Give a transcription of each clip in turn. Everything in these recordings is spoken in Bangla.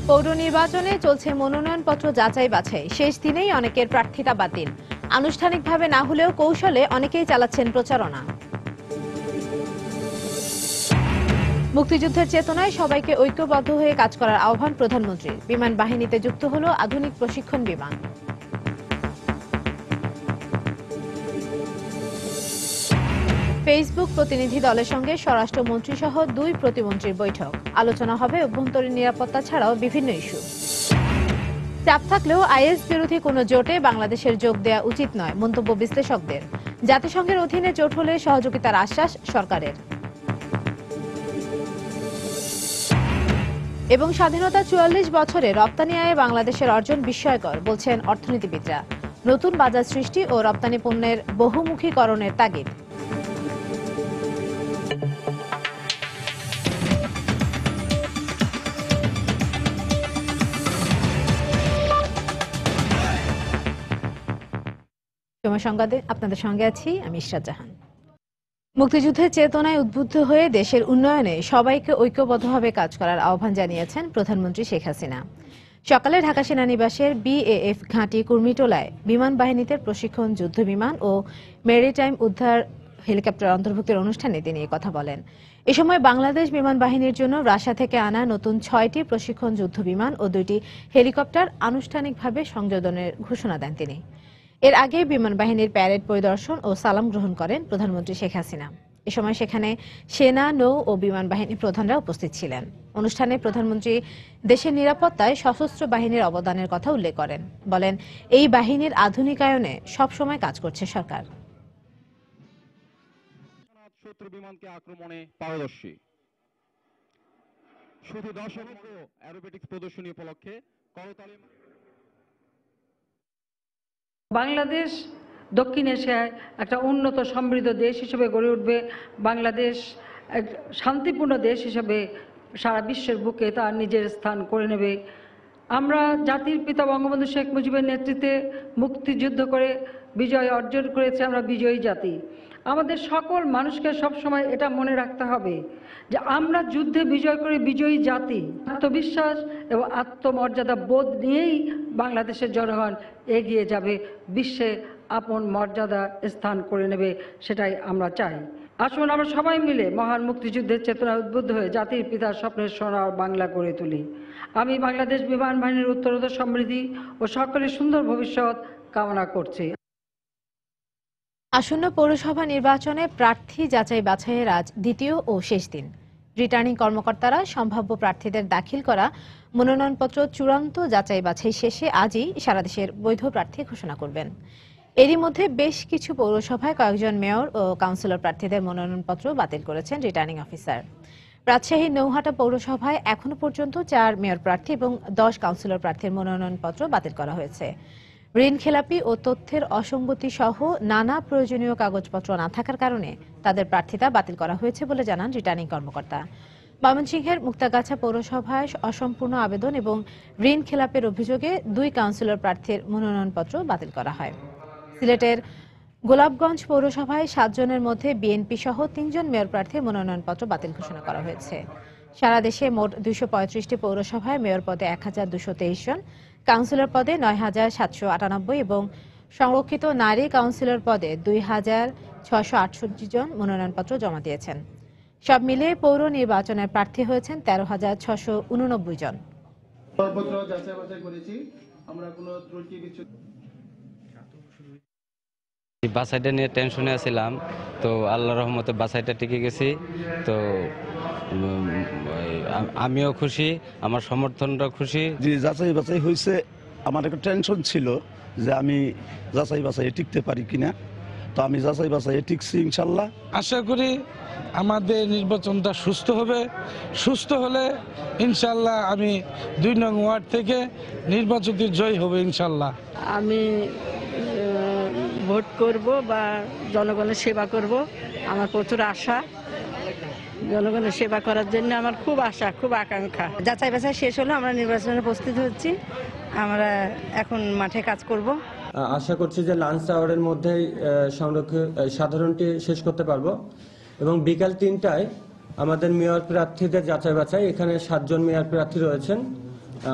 পৌর নির্বাচনে চলছে মনোনয়নপত্র যাচাই বাছাই। শেষ দিনেই অনেকের প্রার্থিতা বাতিল। আনুষ্ঠানিকভাবে না হলেও কৌশলে অনেকেই চালাচ্ছেন প্রচারণা। মুক্তিযুদ্ধের চেতনায় সবাইকে ঐক্যবদ্ধ হয়ে কাজ করার আহ্বান প্রধানমন্ত্রীর। বিমান বাহিনীতে যুক্ত হল আধুনিক প্রশিক্ষণ বিমান। ফেসবুক প্রতিনিধি দলের সঙ্গে স্বরাষ্ট্রমন্ত্রী সহ 2 প্রতিমন্ত্রীর বৈঠক। আলোচনা হবে অভ্যন্তরীণ নিরাপত্তা ছাড়াও বিভিন্ন ইস্যু। চাপ থাকলেও আইএস বিরোধী কোনো জোটে বাংলাদেশের যোগ দেওয়া উচিত নয়, মন্তব্য বিশ্লেষকদের। জাতিসংঘের অধীনে জোট হলে সহযোগিতার আশ্বাস সরকারের। এবং স্বাধীনতা 44 বছরে রপ্তানি আয়ে বাংলাদেশের অর্জন বিস্ময়কর, বলছেন অর্থনীতিবিদরা। নতুন বাজার সৃষ্টি ও রপ্তানি পণ্যের বহুমুখীকরণের তাগিদ। সময় সংবাদে আপনাদের সঙ্গে আছি আমি ইশরাত জাহান। মুক্তিযুদ্ধের চেতনায় উদ্বুদ্ধ হয়ে দেশের উন্নয়নে সবাইকে ঐক্যবদ্ধভাবে কাজ করার আহ্বান জানিয়েছেন প্রধানমন্ত্রী শেখ হাসিনা। সকালে ঢাকা সেনানিবাসের বিএএফ ঘাঁটি কুর্মিটোলায় বিমান বাহিনীতে প্রশিক্ষণ যুদ্ধবিমান ও মেরিটাইম উদ্ধার হেলিকপ্টার অন্তর্ভুক্তির অনুষ্ঠানে তিনি কথা বলেন। এ সময় বাংলাদেশ বিমান বাহিনীর জন্য রাশিয়া থেকে আনা নতুন 6টি প্রশিক্ষণ যুদ্ধবিমান ও 2টি হেলিকপ্টার আনুষ্ঠানিকভাবে সংযোজনের ঘোষণা দেন তিনি। এর আগে বিমান বাহিনীর প্যারেড পরিদর্শন ও সালাম গ্রহণ করেন প্রধানমন্ত্রী শেখ হাসিনা। এ সময় সেখানে সেনা, নৌ ও বিমান বাহিনীর প্রধানরা উপস্থিত ছিলেন। অনুষ্ঠানে প্রধানমন্ত্রী দেশের নিরাপত্তায় সশস্ত্র বাহিনীর অবদানের কথা উল্লেখ করেন। বলেন, এই বাহিনীর আধুনিকায়নে সবসময় কাজ করছে সরকার। শত্রু বিমানকে আক্রমণে পারদর্শী। শুধু দর্শক অ্যারোবেটিক্স প্রদর্শনী উপলক্ষে করতালি। বাংলাদেশ দক্ষিণ এশিয়ায় একটা উন্নত সমৃদ্ধ দেশ হিসেবে গড়ে উঠবে। বাংলাদেশ এক শান্তিপূর্ণ দেশ হিসেবে সারা বিশ্বের বুকে তার নিজের স্থান করে নেবে। আমরা জাতির পিতা বঙ্গবন্ধু শেখ মুজিবের নেতৃত্বে মুক্তিযুদ্ধ করে বিজয় অর্জন করেছে। আমরা বিজয়ী জাতি। আমাদের সকল মানুষকে সবসময় এটা মনে রাখতে হবে যে আমরা যুদ্ধে বিজয় করে বিজয়ী জাতি। আত্মবিশ্বাস এবং আত্মমর্যাদা বোধ নিয়েই বাংলাদেশের জনগণ এগিয়ে যাবে, বিশ্বে আপন মর্যাদা স্থান করে নেবে, সেটাই আমরা চাই। আসুন আমরা সবাই মিলে মহান মুক্তিযুদ্ধের চেতনায় উদ্বুদ্ধ হয়ে জাতির পিতার স্বপ্নের সোনার বাংলা গড়ে তুলি। আমি বাংলাদেশ বিমান বাহিনীর উত্তরোত্তর সমৃদ্ধি ও সকলের সুন্দর ভবিষ্যৎ কামনা করছি। আসন্ন পৌরসভা নির্বাচনে প্রার্থী যাচাই বাছাইয়ের আজ দ্বিতীয় ও শেষ দিন। রিটার্নিং কর্মকর্তারা সম্ভাব্য প্রার্থীদের দাখিল করা মনোনয়নপত্র চূড়ান্ত যাচাই বাছাই শেষে আজই সারা দেশের বৈধ প্রার্থী ঘোষণা করবেন। এরই মধ্যে বেশ কিছু পৌরসভায় কয়েকজন মেয়র ও কাউন্সিলর প্রার্থীদের মনোনয়নপত্র বাতিল করেছেন রিটার্নিং অফিসার। রাজশাহীর নৌহাটা পৌরসভায় এখনো পর্যন্ত 4 মেয়র প্রার্থী এবং 10 কাউন্সিলর প্রার্থীর মনোনয়নপত্র বাতিল করা হয়েছে। ঋণ খেলাপি ও তথ্যের অসঙ্গতি সহ নানা প্রয়োজনীয় কাগজপত্র না থাকার কারণে তাদের প্রার্থিতা বাতিল করা হয়েছে বলে জানান রিটার্নিং কর্মকর্তা। ময়মনসিংহের মুক্তাগাছা পৌরসভায় অসম্পূর্ণ আবেদন এবং ঋণ খেলাপের অভিযোগে 2 কাউন্সিলর প্রার্থীর মনোনয়নপত্র বাতিল করা হয়। সিলেটের গোলাপগঞ্জ পৌরসভায় 7 জনের মধ্যে বিএনপি সহ 3 জন মেয়র প্রার্থীর মনোনয়নপত্র বাতিল ঘোষণা করা হয়েছে। সারা দেশে মোট 235টি পৌরসভায় মেয়র পদে 1223 জন, কাউন্সিলর পদে 9798 এবং সংরক্ষিত নারী কাউন্সিলর পদে 2668 জন মনোনয়নপত্র জমা দিয়েছেন। সব মিলিয়ে পৌর নির্বাচনের প্রার্থী হয়েছেন 13,689 জন। সর্বত্র যাচাই বাছাই করেছি, আমরা কোনো ত্রুটি বিচ্যুতি। বাছাইটা নিয়ে টেনশনে আছিলাম, তো আল্লাহর রহমতে বাছাইটা টিকে গেছি। তো আমিও খুশি, আমার সমর্থনটা খুশি। যে যাচাই বাছাই হয়েছে, আমার একটা টেনশন ছিল যে আমি যাচাই বাছাই টিকতে পারি কিনা। তো আমি যাচাই বাছাই টিকছি ইনশাল্লাহ। আশা করি আমাদের নির্বাচনটা সুস্থ হবে। সুস্থ হলে ইনশাল্লাহ আমি 2 নং ওয়ার্ড থেকে নির্বাচিত জয় হবে ইনশাল্লাহ। আমি ভোট করব বা জনগণের সেবা করব, আমার প্রচুর আশা। জনগণের সেবা করার জন্য আমার খুব আশা, খুব আকাঙ্ক্ষা। যাচাই বাছাই শেষ হলো, আমরা নির্বাচনে প্রস্তুত হচ্ছি। আমরা এখন মাঠে কাজ করব। আশা করছি যে লাঞ্চ আওয়ারের মধ্যেই সাধারণটি শেষ করতে পারবো এবং বিকাল 3টায় আমাদের মেয়র প্রার্থীদের যাচাই বাছাই। এখানে 7 জন মেয়র প্রার্থী রয়েছেন,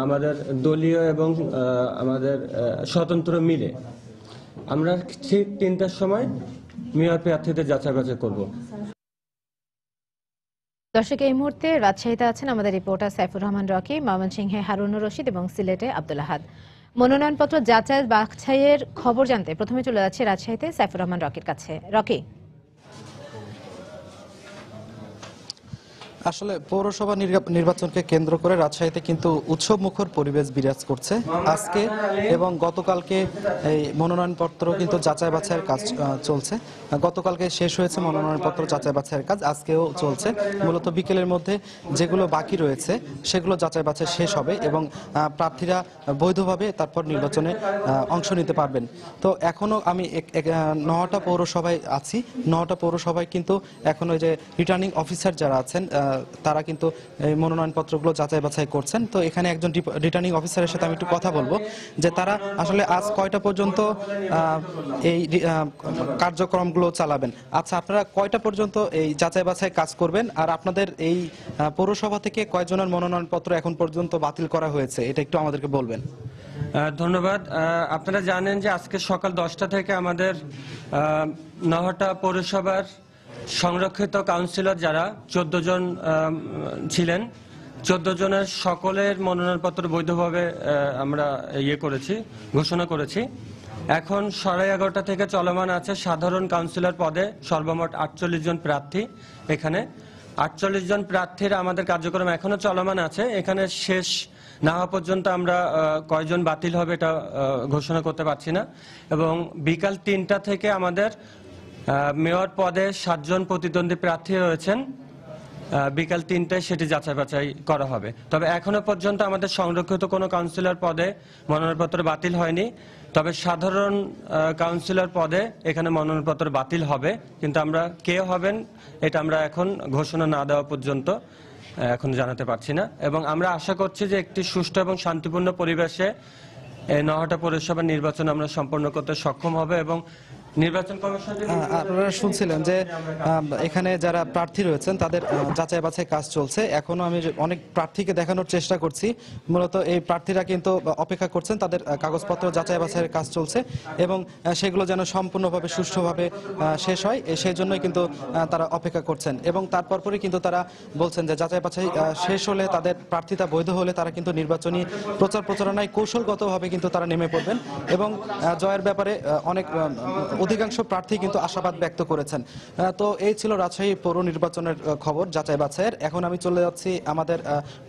আমাদের দলীয় এবং আমাদের স্বতন্ত্র মিলে আমরা ঠিক 3টার সময় মেয়র প্রার্থীদের যাচাই বাছাই করব। দর্শক, এই মুহূর্তে রাজশাহীতে আছেন আমাদের রিপোর্টার সাইফুর রহমান রকি, ময়মনসিংহে হারুনুর রশিদ এবং সিলেটে আব্দুল আহাদ। মনোনয়নপত্র যাচাই বাছাইয়ের খবর জানতে প্রথমে চলে যাচ্ছে রাজশাহীতে সাইফুর রহমান রকির কাছে। রকি, আসলে পৌরসভা নির্বাচনকে কেন্দ্র করে রাজশাহীতে কিন্তু উৎসব মুখর পরিবেশ বিরাজ করছে আজকে এবং গতকালকে। এই মনোনয়নপত্র কিন্তু যাচাই বাছাইয়ের কাজ চলছে। গতকালকে শেষ হয়েছে মনোনয়নপত্র যাচাই বাছাইয়ের কাজ, আজকেও চলছে। মূলত বিকেলের মধ্যে যেগুলো বাকি রয়েছে সেগুলো যাচাই বাছাই শেষ হবে এবং প্রার্থীরা বৈধভাবে তারপর নির্বাচনে অংশ নিতে পারবেন। তো এখনো আমি 9টা পৌরসভায় আছি। 9টা পৌরসভায় কিন্তু এখন ওই যে রিটার্নিং অফিসার যারা আছেন তারা কিন্তু এই মনোনয়নপত্রগুলো যাচাই বাছাই করছেন। তো এখানে একজন রিটার্নিং অফিসারের সাথে আমি একটু কথা বলবো যে তারা আসলে আজ কয়টা পর্যন্ত এই কার্যক্রমগুলো চালাবেন। আচ্ছা, আপনারা কয়টা পর্যন্ত এই যাচাই বাছাই কাজ করবেন, আর আপনাদের এই পৌরসভা থেকে কয়জনের মনোনয়নপত্র এখন পর্যন্ত বাতিল করা হয়েছে এটা একটু আমাদেরকে বলবেন। ধন্যবাদ। আপনারা জানেন যে আজকে সকাল 10টা থেকে আমাদের 9টা পৌরসভার সংরক্ষিত কাউন্সিলর যারা 14 জন ছিলেন, 14 জনের সকলের মনোনয়নপত্র বৈধভাবে আমরা ঘোষণা করেছি। এখন 11:30 থেকে চলমান আছে সাধারণ কাউন্সিলর পদে সর্বমোট 48 জন প্রার্থী। এখানে 48 জন প্রার্থীর আমাদের কার্যক্রম এখনো চলমান আছে। এখানে শেষ না হওয়া পর্যন্ত আমরা কয়জন বাতিল হবে এটা ঘোষণা করতে পারছি না। এবং বিকাল 3টা থেকে আমাদের মেয়র পদে 7 জন প্রতিদ্বন্দ্বী প্রার্থী রয়েছেন। বিকাল 3টায় সেটি যাচাই বাছাই করা হবে। তবে এখনো পর্যন্ত আমাদের সংরক্ষিত কোনো কাউন্সিলর পদে মনোনয়নপত্র বাতিল হয়নি। তবে সাধারণ কাউন্সিলর পদে এখানে মনোনয়নপত্র বাতিল হবে, কিন্তু আমরা কে হবেন এটা আমরা এখন ঘোষণা না দেওয়া পর্যন্ত এখন জানাতে পারছি না। এবং আমরা আশা করছি যে একটি সুষ্ঠু এবং শান্তিপূর্ণ পরিবেশে এই 9টা পৌরসভার নির্বাচন আমরা সম্পন্ন করতে সক্ষম হবে। এবং নির্বাচন কমিশন, আপনারা শুনছিলেন যে এখানে যারা প্রার্থী রয়েছেন তাদের যাচাই বাছাই কাজ চলছে। এখনো আমি অনেক প্রার্থীকে দেখানোর চেষ্টা করছি। মূলত এই প্রার্থীরা কিন্তু অপেক্ষা করছেন, তাদের কাগজপত্র যাচাই বাছাইয়ের কাজ চলছে এবং সেগুলো যেন সম্পূর্ণভাবে সুষ্ঠুভাবে শেষ হয় সেই জন্যই কিন্তু তারা অপেক্ষা করছেন। এবং তারপর পরে কিন্তু তারা বলছেন যে যাচাই বাছাই শেষ হলে, তাদের প্রার্থিতা বৈধ হলে তারা কিন্তু নির্বাচনী প্রচারণায় কৌশলগতভাবে কিন্তু তারা নেমে পড়বেন এবং জয়ের ব্যাপারে অনেক অধিকাংশ প্রার্থী কিন্তু আশাবাদ ব্যক্ত করেছেন। তো এই ছিল রাজশাহী পৌর নির্বাচনের খবর যাচাই বাছাইয়ের। এখন আমি চলে যাচ্ছি আমাদের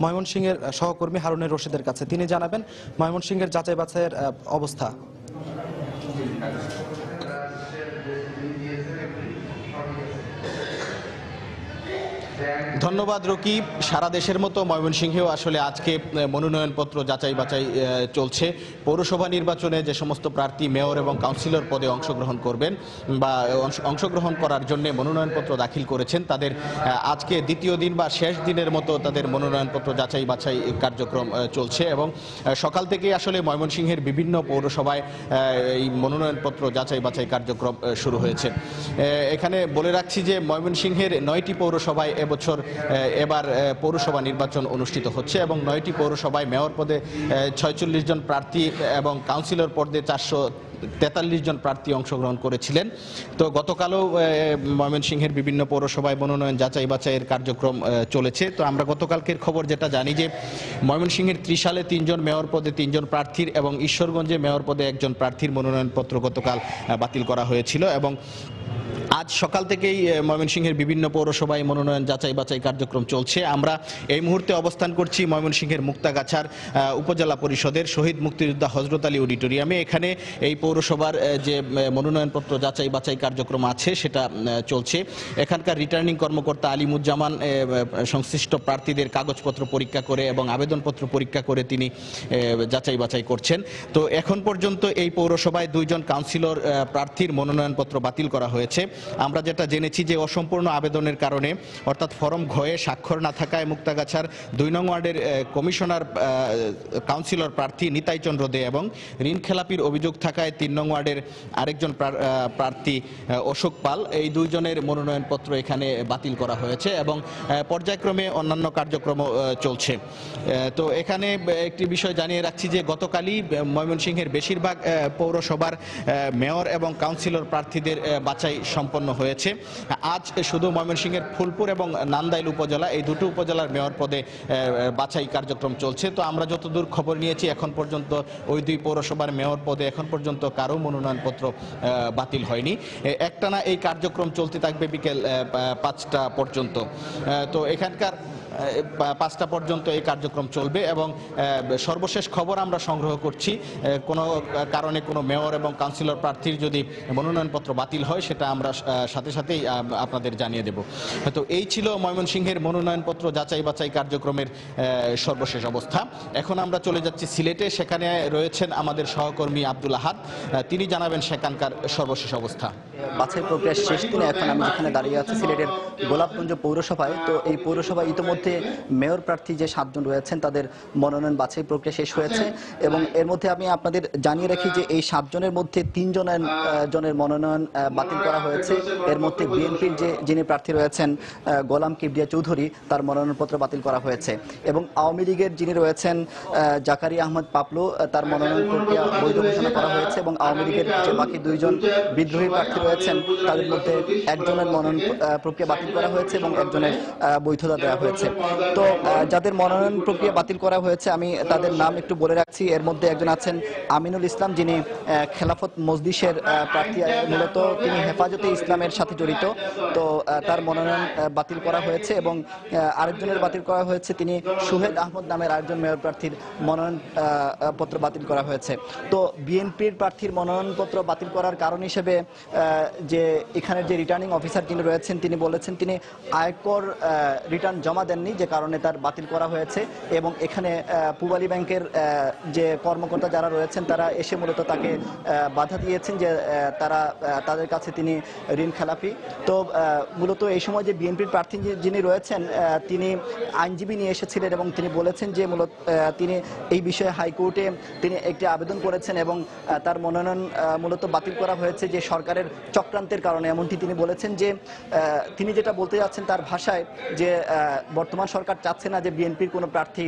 ময়মনসিংহের সহকর্মী হারুনুর রশিদের কাছে। তিনি জানাবেন ময়মনসিংহের যাচাই বাছাইয়ের অবস্থা। ধন্যবাদ রকিব। সারা দেশের মতো ময়মনসিংহেও আসলে আজকে মনোনয়নপত্র যাচাই বাছাই চলছে। পৌরসভা নির্বাচনে যে সমস্ত প্রার্থী মেয়র এবং কাউন্সিলর পদে অংশগ্রহণ করবেন বা অংশগ্রহণ করার জন্য মনোনয়নপত্র দাখিল করেছেন, তাদের আজকে দ্বিতীয় দিন বা শেষ দিনের মতো তাদের মনোনয়নপত্র যাচাই বাছাই কার্যক্রম চলছে। এবং সকাল থেকে আসলে ময়মনসিংহের বিভিন্ন পৌরসভায় এই মনোনয়নপত্র যাচাই বাছাই কার্যক্রম শুরু হয়েছে। এখানে বলে রাখছি যে ময়মনসিংহের 9টি পৌরসভায় এবছর এবার পৌরসভা নির্বাচন অনুষ্ঠিত হচ্ছে এবং 9টি পৌরসভায় মেয়র পদে 46 জন প্রার্থী এবং কাউন্সিলর পদে 443 জন প্রার্থী অংশগ্রহণ করেছিলেন। তো গতকালও ময়মনসিংহের বিভিন্ন পৌরসভায় মনোনয়ন যাচাই বাছাইয়ের কার্যক্রম চলেছে। তো আমরা গতকালকের খবর যেটা জানি যে ময়মনসিংহের ত্রিশালে 3 জন মেয়র পদে 3 জন প্রার্থীর এবং ঈশ্বরগঞ্জে মেয়র পদে 1 জন প্রার্থীর মনোনয়নপত্র গতকাল বাতিল করা হয়েছিল। এবং আজ সকাল থেকেই ময়মনসিংহের বিভিন্ন পৌরসভায় মনোনয়ন যাচাই বাছাই কার্যক্রম চলছে। আমরা এই মুহূর্তে অবস্থান করছি ময়মনসিংহের মুক্তাগাছার উপজেলা পরিষদের শহীদ মুক্তিযোদ্ধা হযরত আলী অডিটোরিয়ামে। এখানে এই পৌরসভার যে মনোনয়নপত্র যাচাই বাছাই কার্যক্রম আছে সেটা চলছে। এখানকার রিটার্নিং কর্মকর্তা আলিমুজ্জামান সংশ্লিষ্ট প্রার্থীদের কাগজপত্র পরীক্ষা করে এবং আবেদনপত্র পরীক্ষা করে তিনি যাচাই বাছাই করছেন। তো এখন পর্যন্ত এই পৌরসভায় 2 জন কাউন্সিলর প্রার্থীর মনোনয়নপত্র বাতিল করা হয়েছে। আমরা যেটা জেনেছি যে অসম্পূর্ণ আবেদনের কারণে অর্থাৎ ফরম ঘয়ে স্বাক্ষর না থাকায় মুক্তাগাছার 2 নং ওয়ার্ডের কমিশনার কাউন্সিলর প্রার্থী নিতাই চন্দ্র দে এবং ঋণ খেলাপির অভিযোগ থাকায় 3 নং ওয়ার্ডের আরেকজন প্রার্থী অশোক পাল, এই দুইজনের মনোনয়নপত্র এখানে বাতিল করা হয়েছে এবং পর্যায়ক্রমে অন্যান্য কার্যক্রম চলছে। তো এখানে একটি বিষয় জানিয়ে রাখছি যে গতকালই ময়মনসিংহের বেশিরভাগ পৌরসভার মেয়র এবং কাউন্সিলর প্রার্থীদের বাছাই সম্পন্ন হয়েছে। আজ শুধু ময়মনসিংহের ফুলপুর এবং নান্দাইল উপজেলা, এই দুটো উপজেলার মেয়র পদে বাছাই কার্যক্রম চলছে। তো আমরা যতদূর খবর নিয়েছি এখন পর্যন্ত ওই 2 পৌরসভার মেয়র পদে এখন পর্যন্ত কারো মনোনয়নপত্র বাতিল হয়নি। একটানা এই কার্যক্রম চলতে থাকবে বিকেল 5টা পর্যন্ত। তো এখানকার 5টা পর্যন্ত এই কার্যক্রম চলবে এবং সর্বশেষ খবর আমরা সংগ্রহ করছি, কোনো কারণে কোনো মেয়র এবং কাউন্সিলর প্রার্থীর যদি মনোনয়নপত্র বাতিল হয় সেটা আমরা সাথে সাথেই আপনাদের জানিয়ে দেব। তো এই ছিল ময়মনসিংহের মনোনয়নপত্র যাচাই বাছাই কার্যক্রমের সর্বশেষ অবস্থা। এখন আমরা চলে যাচ্ছি সিলেটে, সেখানে রয়েছেন আমাদের সহকর্মী আব্দুল আহাদ, তিনি জানাবেন সেখানকার সর্বশেষ অবস্থা। বাছাই প্রক্রিয়ার শেষ দিনে এখন আমি যেখানে দাঁড়িয়ে আছি সিলেটের গোলাপগঞ্জ পৌরসভায়। তো এই পৌরসভায় ইতিমধ্যে মেয়র প্রার্থী যে 7 জন রয়েছেন তাদের মনোনয়ন বাছাই প্রক্রিয়া শেষ হয়েছে এবং এর মধ্যে আমি আপনাদের জানিয়ে রাখি যে এই 7 জনের মধ্যে 3 জনের মনোনয়ন বাতিল করা হয়েছে। এর মধ্যে বিএনপির যিনি প্রার্থী রয়েছেন গোলাম কিবরিয়া চৌধুরী, তার মনোনয়নপত্র বাতিল করা হয়েছে এবং আওয়ামী লীগের যিনি রয়েছেন জাকারিয়া আহমদ পাপলু, তার মনোনয়ন প্রক্রিয়া বৈধ ঘোষণা করা হয়েছে এবং আওয়ামী লীগের যে বাকি 2 জন বিদ্রোহী প্রার্থী রয়েছেন তাদের মধ্যে একজনের মনোনয়ন প্রক্রিয়া বাতিল করা হয়েছে এবং একজনের বৈধতা দেওয়া হয়েছে। তো যাদের মনোনয়ন প্রক্রিয়া বাতিল করা হয়েছে আমি তাদের নাম একটু বলে রাখছি। এর মধ্যে একজন আছেন আমিনুল ইসলাম, যিনি খেলাফত মজলিসের প্রার্থী, মূলত তিনি হেফাজতে ইসলামের সাথে জড়িত। তো তার মনোনয়ন বাতিল করা হয়েছে এবং আরেকজনের বাতিল করা হয়েছে, তিনি সুহেদ আহমদ নামের আরেকজন মেয়র প্রার্থীর মনোনয়ন পত্র বাতিল করা হয়েছে। তো বিএনপির প্রার্থীর মনোনয়নপত্র বাতিল করার কারণ হিসেবে যে এখানের যে রিটার্নিং অফিসার যিনি রয়েছেন তিনি বলেছেন তিনি আয়কর রিটার্ন জমা দেননি, যে কারণে তার বাতিল করা হয়েছে এবং এখানে পূবালী ব্যাংকের যে কর্মকর্তা যারা রয়েছেন তারা এসে মূলত তাকে বাধা দিয়েছেন যে তাদের কাছে তিনি ঋণ খেলাপি। তো মূলত এই সময় যে বিএনপির প্রার্থী যিনি রয়েছেন তিনি আইনজীবী নিয়ে এসেছিলেন এবং তিনি বলেছেন যে মূলত তিনি এই বিষয়ে হাইকোর্টে তিনি একটি আবেদন করেছেন এবং তার মনোনয়ন মূলত বাতিল করা হয়েছে যে সরকারের চক্রান্তের কারণে। এমনটি তিনি বলেছেন যে তিনি যেটা বলতে যাচ্ছেন তার ভাষায় যে বর্তমান সরকার চাচ্ছে না যে বিএনপির কোনো প্রার্থী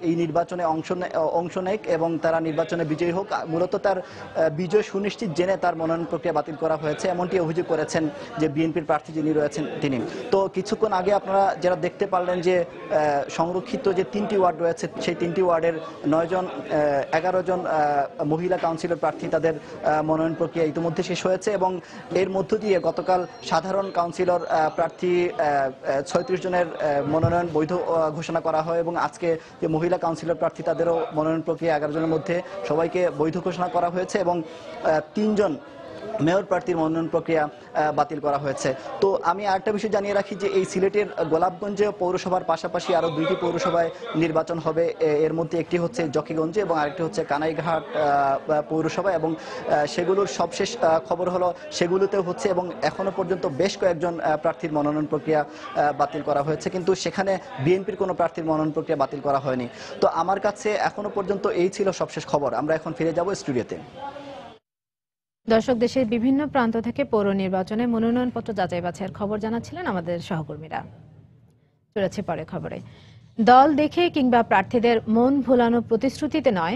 এই নির্বাচনে অংশ নেয় এবং তারা নির্বাচনে বিজয়ী হোক। মূলত তার বিজয় সুনিশ্চিত জেনে তার মনোনয়ন প্রক্রিয়া বাতিল করা হয়েছে, এমনটি অভিযোগ করেছেন যে বিএনপির প্রার্থী যিনি রয়েছেন তিনি। তো কিছুক্ষণ আগে আপনারা যারা দেখতে পারলেন যে সংরক্ষিত যে 3টি ওয়ার্ড রয়েছে সেই 3টি ওয়ার্ডের 11 জন মহিলা কাউন্সিলর প্রার্থী তাদের মনোনয়ন প্রক্রিয়া ইতিমধ্যে শেষ হয়েছে এবং এর মধ্য দিয়ে গতকাল সাধারণ কাউন্সিলর প্রার্থী 36 জনের মনোনয়ন বৈধ ঘোষণা করা হয় এবং আজকে যে মহিলা কাউন্সিলর প্রার্থী তাদেরও মনোনয়ন প্রক্রিয়া 11 জনের মধ্যে সবাইকে বৈধ ঘোষণা করা হয়েছে এবং 3 জন মেয়র প্রার্থীর মনোনয়ন প্রক্রিয়া বাতিল করা হয়েছে। তো আমি আরেকটা বিষয় জানিয়ে রাখি যে এই সিলেটের গোলাপগঞ্জে পৌরসভার পাশাপাশি আরও 2টি পৌরসভায় নির্বাচন হবে। এর মধ্যে একটি হচ্ছে জকিগঞ্জে এবং আরেকটি হচ্ছে কানাইঘাট পৌরসভা এবং সেগুলোর সবশেষ খবর হলো সেগুলোতেও হচ্ছে এবং এখনো পর্যন্ত বেশ কয়েকজন প্রার্থীর মনোনয়ন প্রক্রিয়া বাতিল করা হয়েছে, কিন্তু সেখানে বিএনপির কোনো প্রার্থীর মনোনয়ন প্রক্রিয়া বাতিল করা হয়নি। তো আমার কাছে এখনো পর্যন্ত এই ছিল সবশেষ খবর। আমরা এখন ফিরে যাব স্টুডিওতে। দর্শক, দেশের বিভিন্ন প্রান্ত থেকে পৌর নির্বাচনে মনোনয়নপত্র যাচাই বাছাইয়ের খবর জানাচ্ছিলেন আমাদের সহকর্মীরা। চলেছে পরে খবরে। দল দেখে কিংবা প্রার্থীদের মন ভোলানো প্রতিশ্রুতিতে নয়,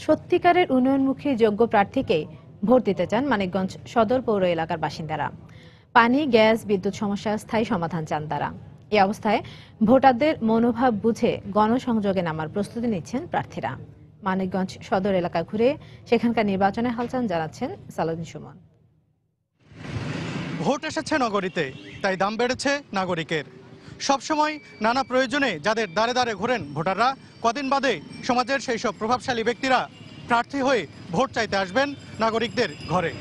সত্যিকারের উন্নয়নমুখী যোগ্য প্রার্থীকেই ভোট দিতে চান মানিকগঞ্জ সদর পৌর এলাকার বাসিন্দারা। পানি, গ্যাস, বিদ্যুৎ সমস্যার স্থায়ী সমাধান চান তারা। এই অবস্থায় ভোটারদের মনোভাব বুঝে গণসংযোগে নামার প্রস্তুতি নিচ্ছেন প্রার্থীরা। মানিকগঞ্জ সদর এলাকা ঘুরে সেখানকার নির্বাচনের হালচাল জানাচ্ছেন সালাউদ্দিন সুমন। ভোট এসেছে নগরীতে, তাই দাম বেড়েছে নাগরিকের। সবসময় নানা প্রয়োজনে যাদের দাঁড়ে দাঁড়ে ঘোরেন ভোটাররা, কদিন বাদে সমাজের সেই সব প্রভাবশালী ব্যক্তিরা প্রার্থী হয়ে ভোট চাইতে আসবেন নাগরিকদের ঘরে।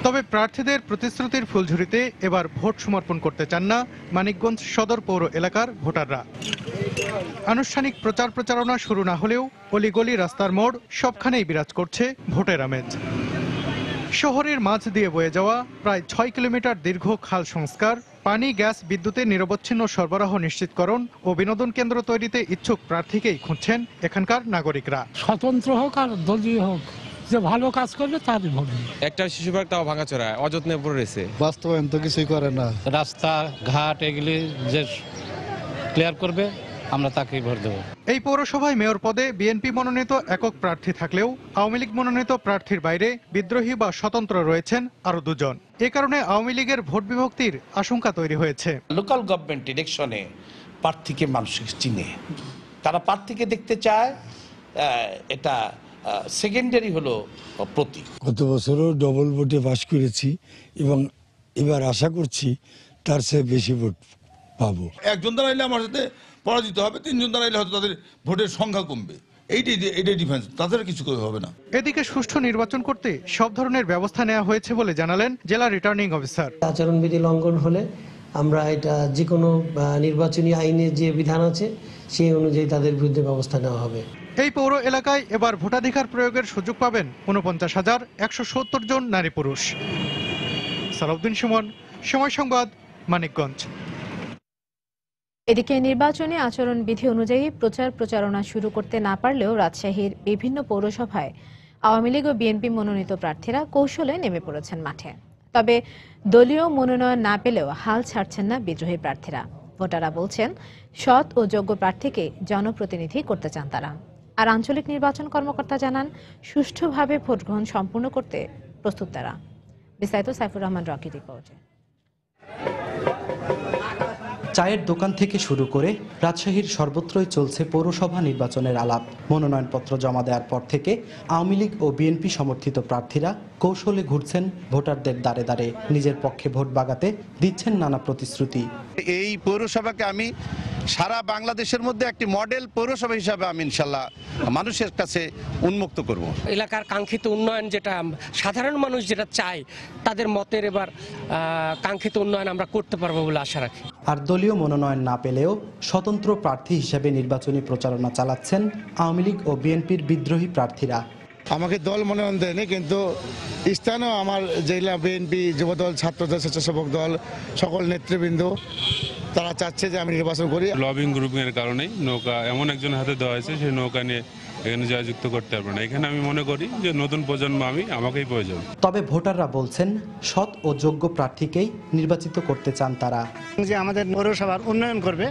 তবে প্রার্থীদের প্রতিশ্রুতির ফুলঝুরিতে এবার ভোট সমর্পণ করতে চান না মানিকগঞ্জ সদর পৌর এলাকার ভোটাররা। আনুষ্ঠানিক প্রচার প্রচারণা শুরু না হলেও অলিগলি, রাস্তার মোড় সবখানেই বিরাজ করছে ভোটের আমেজ। শহরের মাঝ দিয়ে বয়ে যাওয়া প্রায় 6 কিলোমিটার দীর্ঘ খাল সংস্কার, পানি, গ্যাস, বিদ্যুতের নিরবচ্ছিন্ন সরবরাহ নিশ্চিতকরণ ও বিনোদন কেন্দ্র তৈরিতে ইচ্ছুক প্রার্থীকেই খুঁজছেন এখানকার নাগরিকরা। স্বতন্ত্র হোক আর দলীয় হোক, যে ভালো কাজ করবে তারই ভোট। একটা শিশু পার্ক তাও ভাঙাচোরা, অযত্নে পড়ে রয়েছে। বাস্তবায়ন তো কিছুই করে না। রাস্তা ঘাট এগুলি যে ক্লিয়ার করবে আমরা তাকেই ভোট দেবো। এই পৌরসভায় মেয়র পদে বিএনপি মনোনীত একক প্রার্থী থাকলেও আওয়ামী লীগ মনোনীত প্রার্থীর বাইরে বিদ্রোহী বা স্বতন্ত্র রয়েছেন আরো দুজন। এ কারণে আওয়ামী লীগের ভোট বিভক্তির আশঙ্কা তৈরি হয়েছে। লোকাল গভর্নমেন্ট ইলেকশনে প্রার্থীকে মানুষ চিনে, তারা প্রার্থীকে দেখতে চায়, এটা সেকেন্ডারি হলো প্রতীক। গত বছরও ডবল ভোটে পাস করেছি এবং এবার আশা করছি তার চেয়ে বেশি ভোট পাবো। একজন দাঁড়াইলে আমার সাথে পরাজিত হবে, তিনজন দাঁড়াইলে হয়তো তাদের ভোটের সংখ্যা কমবে। এইটাই ডিফারেন্স, তাদের কিছু হবে না। এদিকে সুষ্ঠু নির্বাচন করতে সব ধরনের ব্যবস্থা নেওয়া হয়েছে বলে জানালেন জেলা রিটার্নিং অফিসার। আচরণবিধি লঙ্ঘন হলে আমরা এটা যে কোনো নির্বাচনী আইনের যে বিধান আছে সেই অনুযায়ী তাদের বিরুদ্ধে ব্যবস্থা নেওয়া হবে। এই পৌর এলাকায় এবার ভোটাধিকার প্রয়োগের সুযোগ পাবেন ৪৯,১৭০ জন নারী পুরুষ। সালাউদ্দিন সুমন, সময় সংবাদ, মানিকগঞ্জ। এদিকে নির্বাচনী আচরণ বিধি অনুযায়ী প্রচারণা শুরু করতে না পারলেও রাজশাহীর বিভিন্ন পৌরসভায় আওয়ামী লীগ ও বিএনপি মনোনীত প্রার্থীরা কৌশলে নেমে পড়েছেন মাঠে। তবে দলীয় মনোনয়ন না পেলেও হাল ছাড়ছেন না বিদ্রোহী প্রার্থীরা। ভোটাররা বলছেন সৎ ও যোগ্য প্রার্থীকে জনপ্রতিনিধি করতে চান তারা। আর আঞ্চলিক নির্বাচন কর্মকর্তা জানান সুষ্ঠুভাবে ভোট গ্রহণ সম্পূর্ণ করতে প্রস্তুত তারা। বিস্তারিত সাইফুর রহমান রকি রিপোর্টে। চায়ের দোকান থেকে শুরু করে রাজশাহীর সর্বত্রই চলছে পৌরসভা নির্বাচনের আলাপ। মনোনয়নপত্র জমা দেওয়ার পর থেকে আওয়ামী লীগ ও বিএনপি সমর্থিত প্রার্থীরা কৌশলে ঘুরছেন ভোটারদের দ্বারে দ্বারে, নিজের পক্ষে ভোট বাগাতে দিচ্ছেন নানা প্রতিশ্রুতি। এই পৌরসভাকে আমি সারা বাংলাদেশের মধ্যে একটি মডেল পৌরসভা হিসাবে আমি ইনশাল্লাহ মানুষের কাছে উন্মুক্ত করব। এলাকার কাঙ্ক্ষিত উন্নয়ন, যেটা সাধারণ মানুষ যেটা চায়, তাদের মতের এবার কাঙ্ক্ষিত উন্নয়ন আমরা করতে পারবো বলে আশা রাখি। আর দলীয় মনোনয়ন না পেলেও স্বতন্ত্র প্রার্থী হিসেবে নির্বাচনী প্রচারণা চালাচ্ছেন আওয়ামী লীগ ও বিএনপির বিদ্রোহী প্রার্থীরা। আমাকে দল মনোনয়ন দেয়নি, কিন্তু স্থানীয় আমার জেলা বিএনপি, যুবদল, ছাত্রদল, স্বেচ্ছাসেবক দল, সকল নেতৃবৃন্দ তারা চাচ্ছে যে আমি নির্বাচন করি। লবিং গ্রুপিং এর কারণেই নৌকা এমন একজনের হাতে দেওয়া হয়েছে, সেই নৌকা নিয়ে এখানে জয়যুক্ত করতে পারবে না। এখানে আমি মনে করি যে নতুন প্রজন্ম আমাকেই প্রয়োজন। তবে ভোটাররা বলছেন সৎ ও যোগ্য প্রার্থীকেই নির্বাচিত করতে চান তারা। যে আমাদের পৌরসভার উন্নয়ন করবে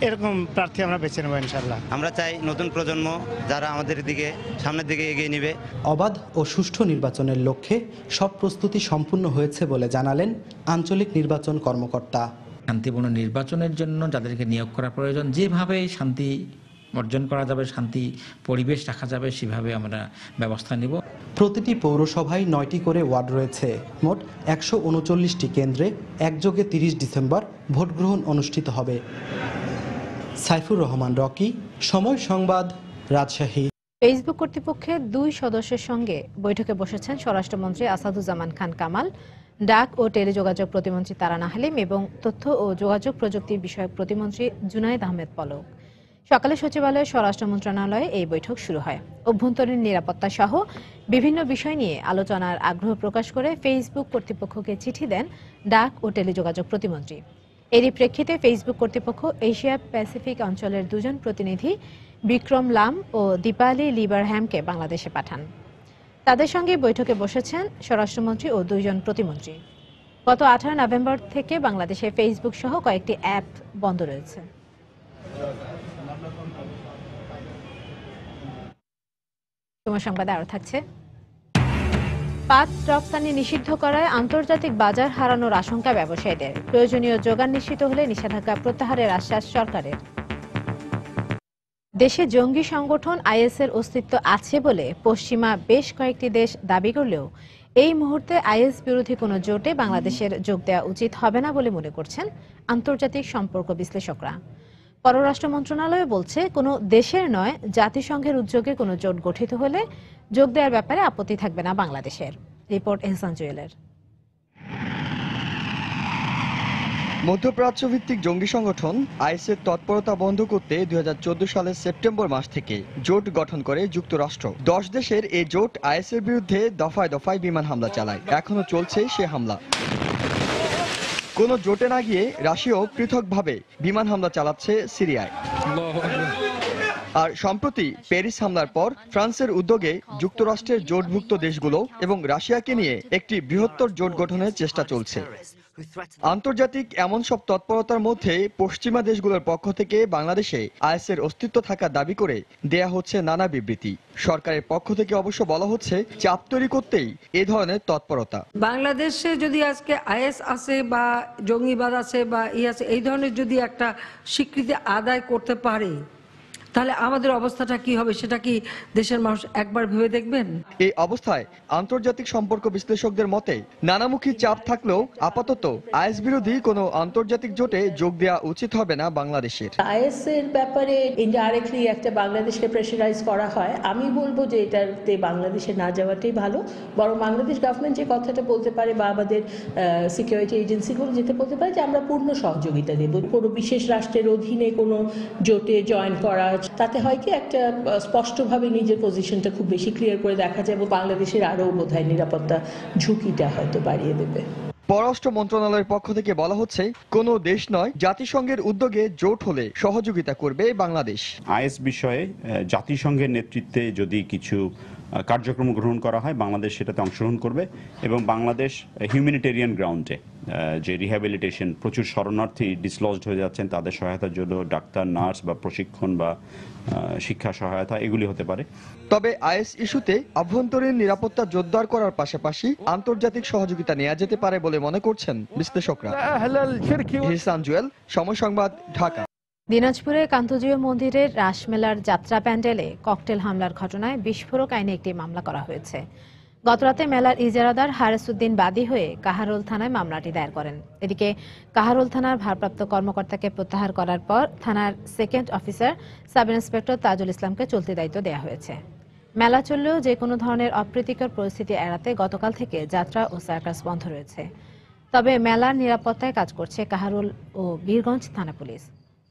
এরকম প্রার্থী আমরা বেছে নেব ইনশাআল্লাহ। আমরা চাই নতুন প্রজন্ম যারা আমাদের দিকে সামনের দিকে এগিয়ে নেবে। অবাধ ও সুষ্ঠু নির্বাচনের লক্ষ্যে সব প্রস্তুতি সম্পূর্ণ হয়েছে বলে জানালেন আঞ্চলিক নির্বাচন কর্মকর্তা। শান্তিপূর্ণ নির্বাচনের জন্য যাদেরকে নিয়োগ করা প্রয়োজন, যেভাবে শান্তি অর্জন করা যাবে, শান্তি পরিবেশ রাখা যাবে, সেভাবে আমরা ব্যবস্থা নিব। প্রতিটি পৌরসভায় 9টি করে ওয়ার্ড রয়েছে। মোট 139টি কেন্দ্রে একযোগে 30 ডিসেম্বর ভোট গ্রহণ অনুষ্ঠিত হবে। সাইফুর রহমান রকি, সময় সংবাদ, রাজশাহী। ফেসবুক কর্তৃপক্ষের 2 সদস্যের সঙ্গে বৈঠকে বসেছেন স্বরাষ্ট্রমন্ত্রী আসাদুজ্জামান খান কামাল, ডাক ও টেলিযোগাযোগ প্রতিমন্ত্রী তারান হালিম এবং তথ্য ও যোগাযোগ প্রযুক্তি বিষয়ক প্রতিমন্ত্রী জুনায়েদ আহমেদ পলক। সকালে সচিবালয়ে স্বরাষ্ট্র মন্ত্রণালয়ে এই বৈঠক শুরু হয়। অভ্যন্তরীণ নিরাপত্তা সহ বিভিন্ন বিষয় নিয়ে আলোচনার আগ্রহ প্রকাশ করে ফেসবুক কর্তৃপক্ষকে চিঠি দেন ডাক ও টেলিযোগাযোগ প্রতিমন্ত্রী। এরই প্রেক্ষিতে ফেসবুক কর্তৃপক্ষ এশিয়া প্যাসিফিক অঞ্চলের 2 জন প্রতিনিধি বিক্রম লাম ও দীপালি লিবারহ্যামকে বাংলাদেশে পাঠান। তাদের সঙ্গে বৈঠকে বসেছেন স্বরাষ্ট্রমন্ত্রী ও 2 জন প্রতিমন্ত্রী। গত 18 নভেম্বর থেকে বাংলাদেশে ফেসবুক সহ কয়েকটি অ্যাপ বন্ধ রয়েছে। সময় সংবাদে আরো থাকছে। পাট রপ্তানি নিষিদ্ধ করায় আন্তর্জাতিক বাজার হারানোর আশঙ্কা ব্যবসায়ীদের। প্রয়োজনীয় যোগান নিশ্চিত হলে নিষেধাজ্ঞা প্রত্যাহারের আশ্বাস সরকারের। দেশে জঙ্গি সংগঠন আইএসের অস্তিত্ব আছে বলে পশ্চিমা বেশ কয়েকটি দেশ দাবি করলেও এই মুহূর্তে আইএস বিরোধী কোনো জোটে বাংলাদেশের যোগ দেওয়া উচিত হবে না বলে মনে করছেন আন্তর্জাতিক সম্পর্ক বিশ্লেষকরা। পররাষ্ট্র মন্ত্রণালয় বলছে, কোনো দেশের নয়, জাতিসংঘের উদ্যোগে কোনো জোট গঠিত হলে যোগ দেওয়ার ব্যাপারে আপত্তি থাকবে না বাংলাদেশের। রিপোর্ট এহসান জুয়েলের। মধ্যপ্রাচ্য ভিত্তিক জঙ্গি সংগঠন আইএসের তৎপরতা বন্ধ করতে 2014 সালের সেপ্টেম্বর মাস থেকে জোট গঠন করে যুক্তরাষ্ট্র। 10 দেশের এই জোট আইএসের বিরুদ্ধে দফায় দফায় বিমান হামলা চালায়। এখনো চলছে সে হামলা। কোনো জোটে না গিয়ে রাশিয়াও পৃথকভাবে বিমান হামলা চালাচ্ছে সিরিয়ায়। আর সম্প্রতি প্যারিস হামলার পর ফ্রান্সের উদ্যোগে যুক্তরাষ্ট্রের জোটভুক্ত দেশগুলো এবং রাশিয়াকে নিয়ে একটি বৃহত্তর জোট গঠনের চেষ্টা চলছে। আন্তর্জাতিক এমন সব তৎপরতার মধ্যে পশ্চিমা দেশগুলোর পক্ষ থেকে বাংলাদেশে আইএসের অস্তিত্ব থাকার দাবি করে দেয়া হচ্ছে নানা বিবৃতি। সরকারের পক্ষ থেকে অবশ্য বলা হচ্ছে চাপ তৈরি করতেই এ ধরনের তৎপরতা। বাংলাদেশে যদি আজকে আইএস আছে বা জঙ্গিবাদ আছে বা আছে, এই ধরনের যদি একটা স্বীকৃতি আদায় করতে পারে, তাহলে আমাদের অবস্থাটা কি হবে সেটা কি দেশের মানুষ একবার ভেবে দেখবেন? এই অবস্থায় আন্তর্জাতিক সম্পর্ক বিশ্লেষকদের মতে নানামুখী চাপ থাকলেও আপাতত আইএস বিরোধী কোনো আন্তর্জাতিক জোটে যোগ দেওয়া উচিত হবে না বাংলাদেশের। আইএস এর ব্যাপারে ইনডাইরেক্টলি একটা বাংলাদেশকে প্রেশারাইজ করা হয়। আমি বলবো যে এটাতে বাংলাদেশে না যাওয়াটাই ভালো। বরং বাংলাদেশ গভর্নমেন্ট যে কথাটা বলতে পারে বা আমাদের সিকিউরিটি এজেন্সিগুলো যেতে বলতে পারে যে আমরা পূর্ণ সহযোগিতা দেব। কোনো বিশেষ রাষ্ট্রের অধীনে কোনো জোটে জয়েন করা, তাতে হয় কি একটা স্পষ্টভাবে নিজের পজিশনটা খুব বেশি ক্লিয়ার করে দেখা যায় এবং বাংলাদেশের আরও বোধহয় নিরাপত্তা ঝুঁকিটা হয়তো বাড়িয়ে দেবে। পররাষ্ট্র মন্ত্রণালয়ের পক্ষ থেকে বলা হচ্ছে কোনো দেশ নয়, জাতিসংঘের উদ্যোগে জোট হলে সহযোগিতা করবে বাংলাদেশ। আইএস বিষয়ে জাতিসংঘের নেতৃত্বে যদি কিছু কার্যক্রম গ্রহণ করা হয়, বাংলাদেশ সেটাতে অংশগ্রহণ করবে এবং বাংলাদেশ হিউম্যানিটেরিয়ান গ্রাউন্ডে যে রিহ্যাবিলিটেশন, প্রচুর শরণার্থী ডিসলজড হয়ে যাচ্ছেন, তাদের সহায়তার জন্য ডাক্তার, নার্স বা প্রশিক্ষণ বা শিক্ষা সহায়তা এগুলি হতে পারে। তবে আইএস ইস্যুতে আভ্যন্তরীণ নিরাপত্তা জোরদার করার পাশাপাশি আন্তর্জাতিক সহযোগিতা নেওয়া যেতে পারে বলে মনে করছেন বিশ্লেষকরা। হিসান জুয়েল, সময় সংবাদ, ঢাকা। দিনাজপুরে কান্তজিউ মন্দিরের রাসমেলার যাত্রা প্যান্ডেলে ককটেল হামলার ঘটনায় বিস্ফোরক আইনে একটি মামলা করা হয়েছে। গতরাতে মেলার ইজারাদার হারেসউদ্দিন বাদী হয়ে কাহারোল থানায় মামলাটি দায়ের করেন। এদিকে কাহারোল থানার ভারপ্রাপ্ত কর্মকর্তাকে প্রত্যাহার করার পর থানার second officer sub inspector Tajul ইসলামকে চলতি দায়িত্ব দেওয়া হয়েছে। মেলা চললেও যে কোনো ধরনের অপ্রীতিকর পরিস্থিতি এড়াতে গতকাল থেকে যাত্রা ও সার্কাস বন্ধ রয়েছে। তবে মেলার নিরাপত্তায় কাজ করছে কাহারোল ও বীরগঞ্জ থানা পুলিশ।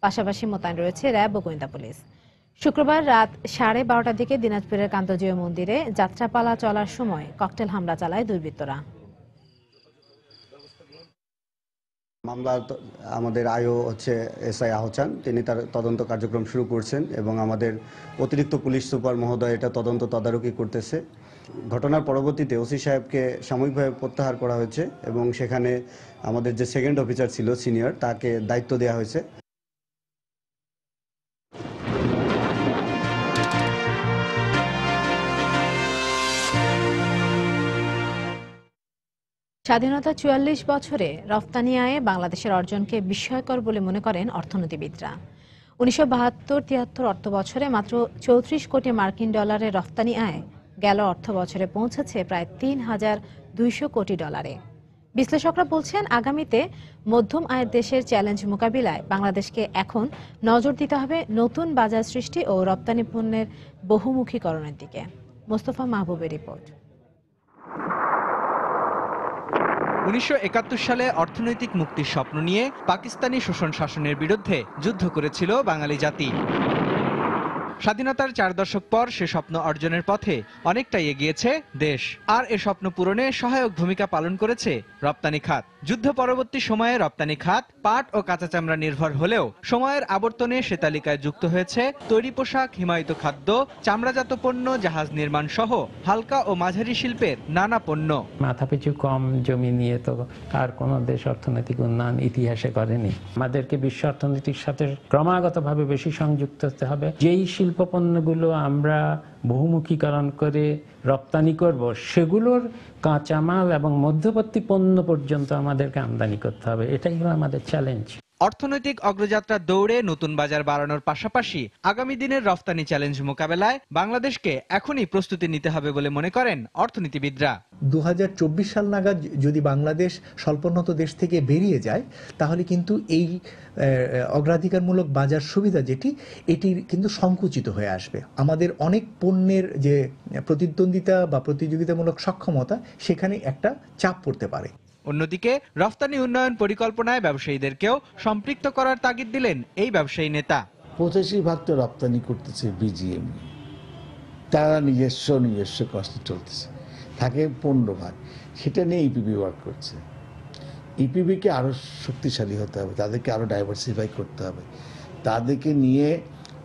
পাশাপাশি মোতায়েন রয়েছে র্যাব ও গোয়েন্দা পুলিশ। শুক্রবার রাত 12:30টার দিকে দিনাজপুরের কান্তজিউ মন্দিরে যাত্রাপালা চলার সময় ককটেল হামলা চালায় দুর্বৃত্তরা। মামলা আমাদের আইও হচ্ছে এসআই আহচান, তিনি তার তদন্ত কার্যক্রম শুরু করছেন এবং আমাদের অতিরিক্ত পুলিশ সুপার মহোদয় এটা তদন্ত তদারকি করতেছে। ঘটনার পরবর্তীতে ওসি সাহেবকে সাময়িকভাবে প্রত্যাহার করা হয়েছে এবং সেখানে আমাদের যে সেকেন্ড অফিসার ছিল সিনিয়র, তাকে দায়িত্ব দেওয়া হয়েছে। স্বাধীনতা ৪৪ বছরে রফতানি আয়ে বাংলাদেশের অর্জনকে বিস্ময়কর বলে মনে করেন অর্থনীতিবিদরা। ১৯৭২-৭৩ অর্থ বছরে মাত্র ৩৪ কোটি মার্কিন ডলারের রফতানি আয় গেল অর্থ বছরে পৌঁছেছে প্রায় ৩,২০০ কোটি ডলারে। বিশ্লেষকরা বলছেন, আগামীতে মধ্যম আয়ের দেশের চ্যালেঞ্জ মোকাবিলায় বাংলাদেশকে এখন নজর দিতে হবে নতুন বাজার সৃষ্টি ও রপ্তানি পণ্যের বহুমুখীকরণের দিকে। মোস্তফা মাহবুবের রিপোর্ট। ১৯৭১ সালে অর্থনৈতিক মুক্তির স্বপ্ন নিয়ে পাকিস্তানি শোষণ শাসনের বিরুদ্ধে যুদ্ধ করেছিল বাঙালি জাতি। স্বাধীনতার 4 দশক পর সে স্বপ্ন অর্জনের পথে অনেকটাই এগিয়েছে দেশ। আর এ স্বপ্ন পূরণে সহায়ক ভূমিকা পালন করেছে রপ্তানি খাত। যুদ্ধ পরবর্তী সময়ে রপ্তানি খাত পাট ও কাঁচা চামড়া নির্ভর হলেও সময়ের আবর্তনে সে তালিকায় যুক্ত হয়েছে তৈরি পোশাক, হিমায়িত খাদ্য, চামড়াজাত পণ্য, জাহাজ নির্মাণ সহ হালকা ও মাঝারি শিল্পের নানা পণ্য। মাথাপিছু কম জমি নিয়ে তো আর কোনো দেশ অর্থনৈতিক উন্নয়ন ইতিহাসে করেনি। আমাদেরকে বিশ্ব অর্থনীতির সাথে ক্রমাগতভাবে বেশি সংযুক্ত হতে হবে। যেই শিল্প পণ্যগুলো আমরা বহুমুখীকরণ করে রপ্তানি করব, সেগুলোর কাঁচামাল এবং মধ্যবর্তী পণ্য পর্যন্ত আমাদেরকে আমদানি করতে হবে। এটাই হলো আমাদের চ্যালেঞ্জ। অর্থনৈতিক অগ্রযাত্রার দৌড়ে নতুন বাজার বাড়ানোর পাশাপাশি আগামী দিনের রফতানি চ্যালেঞ্জ মোকাবেলায় বাংলাদেশকে এখনই প্রস্তুতি নিতে হবে বলে মনে করেন অর্থনীতিবিদরা। ২০২৪ সাল নাগাদ যদি বাংলাদেশ স্বল্পোন্নত দেশ থেকে বেরিয়ে যায়, তাহলে কিন্তু এই অগ্রাধিকারমূলক বাজার সুবিধা এটির কিন্তু সংকুচিত হয়ে আসবে। আমাদের অনেক পণ্যের যে প্রতিদ্বন্দ্বিতা বা প্রতিযোগিতামূলক সক্ষমতা, সেখানে একটা চাপ পড়তে পারে। অন্যদিকে রফতানি উন্নয়ন পরিকল্পনায় ব্যবসায়ীদেরকেও সম্পৃক্ত করার তাগিদ দিলেন এই ব্যবসায়ী নেতা। 85% তো রপ্তানি করতেছে বিজিএম, তারা নিজস্ব কষ্টে চলতেছে, থাকে 15%, সেটা নিয়ে ইপিবি ওয়ার্ক করছে। ইপিবিকে আরো শক্তিশালী হতে হবে, তাদেরকে আরো ডাইভার্সিফাই করতে হবে, তাদেরকে নিয়ে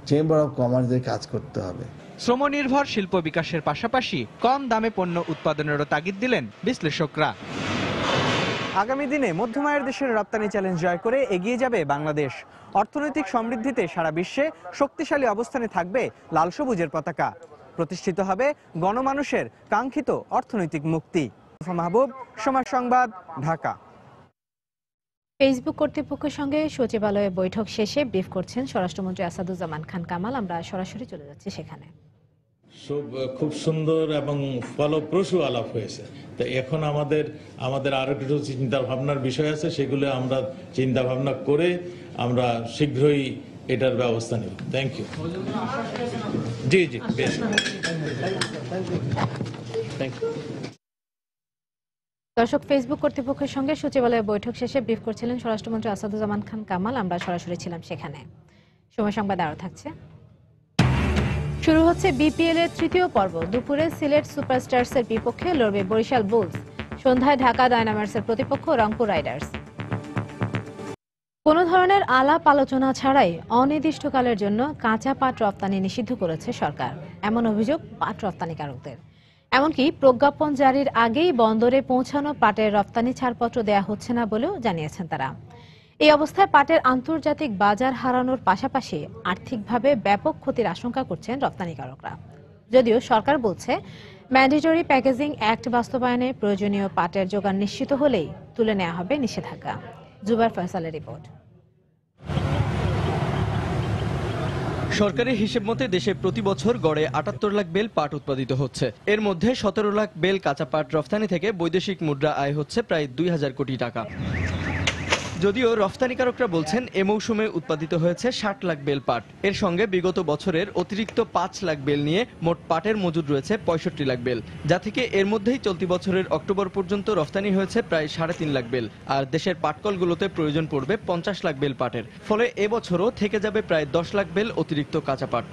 চেম্বার অফ কমার্সের কাজ করতে হবে। শ্রমনির্ভর শিল্প বিকাশের পাশাপাশি কম দামে পণ্য উৎপাদনেরও তাগিদ দিলেন বিশ্লেষকরা। আগামী দিনে মধ্যমায়ের দেশের রপ্তানি চ্যালেঞ্জ জয় করে এগিয়ে যাবে বাংলাদেশ। অর্থনৈতিক সমৃদ্ধিতে সারা বিশ্বে শক্তিশালী অবস্থানে থাকবে লাল সবুজের পতাকা। প্রতিষ্ঠিত হবে গণমানুষের কাঙ্ক্ষিত অর্থনৈতিক মুক্তি। মাহবুব, সময় সংবাদ, ঢাকা। ফেসবুক কর্তৃপক্ষের সঙ্গে সচিবালয়ে বৈঠক শেষে ব্রিফ করছেন স্বরাষ্ট্রমন্ত্রী আসাদুজ্জামান খান কামাল। আমরা সরাসরি চলে যাচ্ছি সেখানে। খুব সুন্দর এবং ফলপ্রসূ আলাপ হয়েছে। তো এখন আমাদের আরো কিছু চিন্তা ভাবনার বিষয় আছে, সেগুলো আমরা চিন্তা ভাবনা করে আমরা শীঘ্রই এটার ব্যবস্থা নেব। Thank you. জি বেশ, থ্যাংক ইউ। দর্শক, ফেসবুক কর্তৃপক্ষের সঙ্গে সচিবালয়ে বৈঠক শেষে ব্রিফ করছিলেন স্বরাষ্ট্রমন্ত্রী আসাদুজ্জামান খান কামাল। আমরা সরাসরি ছিলাম সেখানে। সময় সংবাদ আরও থাকছে। শুরু হচ্ছে বিপিএল এর তৃতীয় পর্ব। দুপুরে সিলেট সুপারস্টার্সের বিপক্ষে লড়বে বরিশাল বুলস। সন্ধ্যায় ঢাকা ডায়নামার্সের প্রতিপক্ষ রংপুর রাইডার্স। কোনো ধরনের আলাপ আলোচনা ছাড়াই অনির্দিষ্টকালের জন্য কাঁচা পাট রপ্তানি নিষিদ্ধ করেছে সরকার, এমন অভিযোগ পাট রপ্তানিকারকদের। এমনকি প্রজ্ঞাপন জারির আগেই বন্দরে পৌঁছানো পাটের রপ্তানি ছাড়পত্র দেয়া হচ্ছে না বলেও জানিয়েছেন তারা। এই অবস্থায় পাটের আন্তর্জাতিক বাজার হারানোর পাশাপাশি আর্থিকভাবে ব্যাপক ক্ষতির আশঙ্কা করছেন রপ্তানিকারকরা। যদিও সরকার বলছে ম্যান্ডেটরি প্যাকেজিং অ্যাক্ট বাস্তবায়নে প্রয়োজনীয় পাটের যোগান নিশ্চিত হলেই তুলে নেওয়া হবে নিষেধাজ্ঞা। জুবাইর ফয়সালের রিপোর্ট। সরকারি হিসেব মতে দেশে প্রতি বছর গড়ে ৭৮ লাখ বেল পাট উৎপাদিত হচ্ছে। এর মধ্যে ১৭ লাখ বেল কাঁচা পাট রফতানি থেকে বৈদেশিক মুদ্রা আয় হচ্ছে প্রায় ২,০০০ কোটি টাকা। যদিও রফতানিকারকরা বলছেন এ মৌসুমে উৎপাদিত হয়েছে ৬০ লাখ বেল পাট। এর সঙ্গে বিগত বছরের অতিরিক্ত ৫ লাখ বেল নিয়ে মোট পাটের মজুদ রয়েছে ৬৫ লাখ বেল, যা থেকে এর মধ্যেই চলতি বছরের অক্টোবর পর্যন্ত রফতানি হয়েছে প্রায় ৩.৫ লাখ বেল। আর দেশের পাটকলগুলোতে প্রয়োজন পড়বে ৫০ লাখ বেল পাটের। ফলে এবছরও থেকে যাবে প্রায় ১০ লাখ বেল অতিরিক্ত কাঁচা পাট।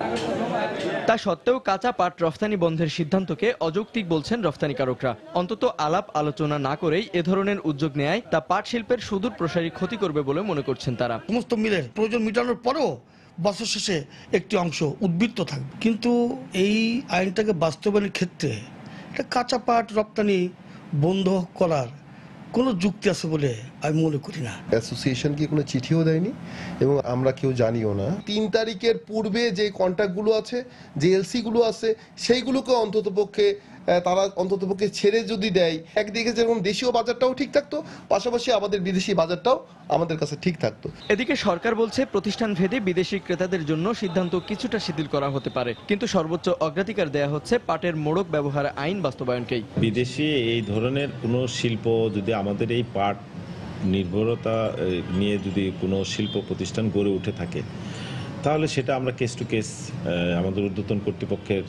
তা সত্ত্বেও কাঁচা পাট রফতানি বন্ধের সিদ্ধান্তকে অযৌক্তিক বলছেন রফতানিকারকরা। অন্তত আলাপ আলোচনা না করেই এ ধরনের উদ্যোগ নেয় তা পাট শিল্পের সুদূর প্রসারী ক্ষতি করবে বলে মনে করছেন তারা। সমস্ত মিলের প্রয়োজন মেটানোর পরেও বছর শেষে একটি অংশ উদ্বৃত্ত থাকবে, কিন্তু এই আইনটাকে বাস্তবায়নের ক্ষেত্রে এটা কাঁচা পাট রপ্তানি বন্ধ করার কোনো যুক্তি আছে বলে আমি মনে করি না। অ্যাসোসিয়েশন কি কোনো চিঠিও দেয়নি এবং আমরা কেউ জানিও না। ৩ তারিখের পূর্বে যে কন্ট্রাক্টগুলো আছে, যে এলসি গুলো আছে, সেইগুলোকে অন্ততপক্ষে তারা অন্ততপক্ষে ছেড়ে যদি দেয়, একদিকে যেরকম দেশীয় বাজারটাও ঠিক থাকতো, পাশাপাশি আমাদের বিদেশি বাজারটাও আমাদের কাছে ঠিক থাকতো। এদিকে সরকার বলছে প্রতিষ্ঠান ভেদে বিদেশি ক্রেতাদের জন্য সিদ্ধান্ত কিছুটা শিথিল করা হতে পারে, কিন্তু সর্বোচ্চ অগ্রাধিকার দেয়া হচ্ছে পাটের মোড়ক ব্যবহার আইন বাস্তবায়নকেই। বিদেশি এই ধরনের কোনো শিল্প যদি আমাদের এই পাট নির্ভরতা নিয়ে যদি কোনো শিল্প প্রতিষ্ঠান গড়ে উঠে থাকে, তাহলে সেটা আমরা কেস টু কেস আমাদের ঊর্ধ্বতন কর্তৃপক্ষের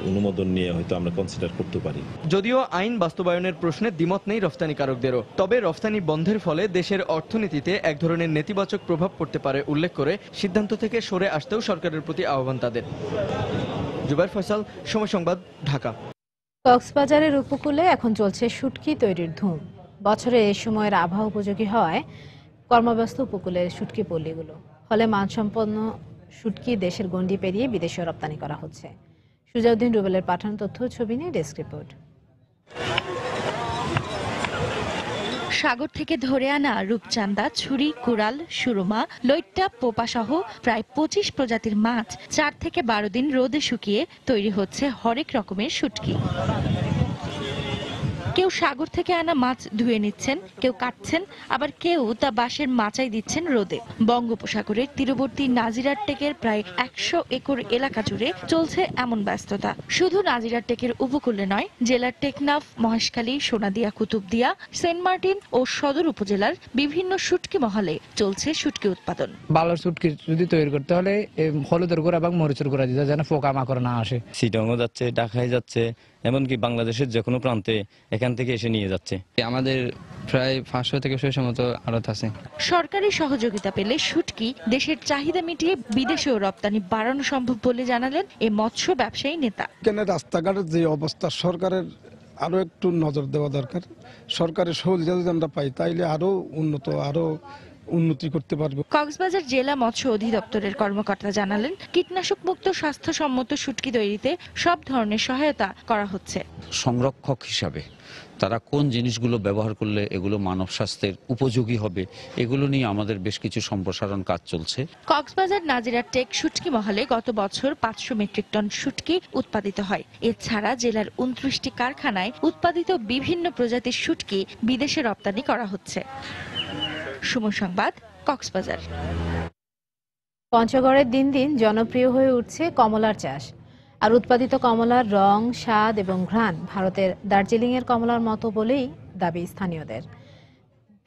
অনুমোদন নিয়ে হয়তো আমরা কনসিডার করতে পারি। যদিও আইন বাস্তবায়নের প্রশ্নে দ্বিমত নেই রফতানিকারকদেরও, তবে রফতানি বন্ধের ফলে দেশের অর্থনীতিতে এক ধরনের নেতিবাচক প্রভাব পড়তে পারে উল্লেখ করে সিদ্ধান্ত থেকে সরে আসতেও সরকারের প্রতি আহ্বান তাদের। জুবাইর ফয়সাল, সময় সংবাদ, ঢাকা। কক্সবাজারের উপকূলে এখন চলছে শুটকি তৈরির ধুম। বছরে এই সময়ের আবহাওয়া উপযোগী হওয়ায় কর্মব্যস্ত উপকূলের শুটকি পল্লীগুলো, ফলে মানসম্পন্ন শুটকি দেশের গণ্ডি পেরিয়ে বিদেশে রপ্তানি করা হচ্ছে। সুজাউদ্দিন রুবেলের পাঠানো তথ্য ছবি নিয়ে ডেস্ক রিপোর্ট। সাগর থেকে ধরে আনা রূপচাঁদা, ছুরি, কুড়াল, সুরমা, লইট্টা, পোপা সহ প্রায় ২৫ প্রজাতির মাছ ৪ থেকে ১২ দিন রোদে শুকিয়ে তৈরি হচ্ছে হরেক রকমের শুটকি। কেউ সাগর থেকে আনা মাছ ধুয়ে নিচ্ছেন, কেউ কাটছেন, আবার কেউ তা বাঁশের মাচাই দিচ্ছেন রোদে। বঙ্গোপসাগরের তীরবর্তী নাজিরার টেকের প্রায় ১০০ একর এলাকা জুড়ে চলছে এমন ব্যস্ততা। শুধু নাজিরার টেকের উপকূলে নয়, জেলার টেকনাফ, মহেশখালী, সোনাদিয়া, কুতুবদিয়া, সেন্ট মার্টিন ও সদর উপজেলার বিভিন্ন শুটকি মহলে চলছে শুটকি উৎপাদন। ভালো শুটকি যদি তৈরি করতে হলে হলুদের গুঁড়া এবং মরিচের গুঁড়া দিতে যেন পোকা মাকড় না আসে। চিটাগং যাচ্ছে, ঢাকায় যাচ্ছে, এমনকি বাংলাদেশের যে কোনো প্রান্তে এখান থেকে এসে নিয়ে যাচ্ছে। আমাদের প্রায় 500 থেকে 600 মতো আড়ত আছে। সরকারি সহযোগিতা পেলে শুটকি দেশের চাহিদা মিটিয়ে বিদেশেও রপ্তানি বাড়ানো সম্ভব বলে জানালেন এই মৎস্য ব্যবসায়ী নেতা। এখানে রাস্তাঘাটের যে অবস্থা, সরকারের আরো একটু নজর দেওয়া দরকার। সরকারের সহযোগিতা যদি আমরা পাই তাইলে আরো উন্নতি করতে পারবো। কক্সবাজার জেলা মৎস্য অধিদপ্তরের কর্মকর্তা জানালেন, কীটনাশক মুক্ত স্বাস্থ্যসম্মত শুটকি তৈরিতে সব ধরনের সহায়তা করা হচ্ছে। সংরক্ষক হিসাবে তারা কোন জিনিসগুলো ব্যবহার করলে এগুলো মানব স্বাস্থ্যের উপযোগী হবে, এগুলো নিয়ে আমাদের বেশ কিছু সম্প্রসারণ কাজ চলছে। কক্সবাজার নাজিরা টেক শুটকি মহলে গত বছর 500 মেট্রিক টন শুটকি উৎপাদিত হয়। এছাড়া জেলার 29টি কারখানায় উৎপাদিত বিভিন্ন প্রজাতির শুটকি বিদেশে রপ্তানি করা হচ্ছে। সময় সংবাদ, কক্সবাজার। পঞ্চগড়ে দিন দিন জনপ্রিয় হয়ে উঠছে কমলার চাষ। আর উৎপাদিত কমলার রং, স্বাদ এবং ঘ্রাণ ভারতের দার্জিলিংয়ের কমলার মতো বলেই দাবি স্থানীয়দের।